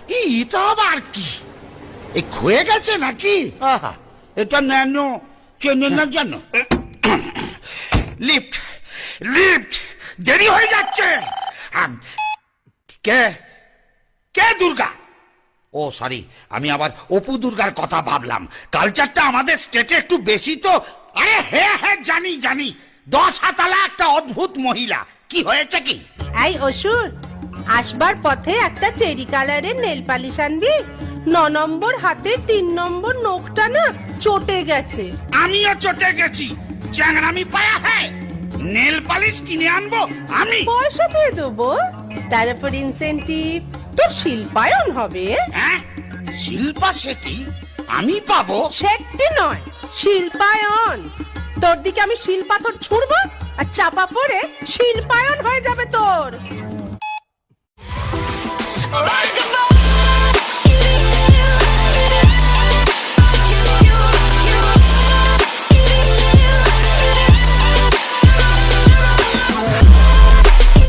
এটা আবার কি? এই ক্ষয়ে গেছে নাকি? আহা, এটা ন্যানো চেনে না জানো? লিফট লিফট, দেরি হয়ে যাচ্ছে। কে কে দুর্গা? ও সরি, আমি আবার অপু দুর্গার কথা ভাবলাম। কালচারটা আমাদের স্টেটে একটু বেশি তো। আরে হ্যাঁ হ্যাঁ, জানি জানি, 10 হাতালা একটা অদ্ভুত মহিলা। কি হয়েছে কি? এই অসুর, আসবার পথে একটা চেরি কালারের নেল পালিশ আনবি। 9 নম্বর হাতের 3 নম্বর নখটা না চটে গেছে। আমিও চটে গেছি। চ্যাংরামি পায়া হ্যাঁ, নেল পালিশ কিনে আনবো আমি? পয়সা দিয়ে দেবো, তার উপর ইনসেন্টিভ তোর শিল্পায়ন হবে। হ্যাঁ, শিল্পা শেঠি আমি পাবো? সেটি নয়, শিল্পায়ন। তোর দিকে আমি শিল পাথর ছুড়বো আর চাপা পড়ে শিল্পায়ন হয়ে যাবে তোর।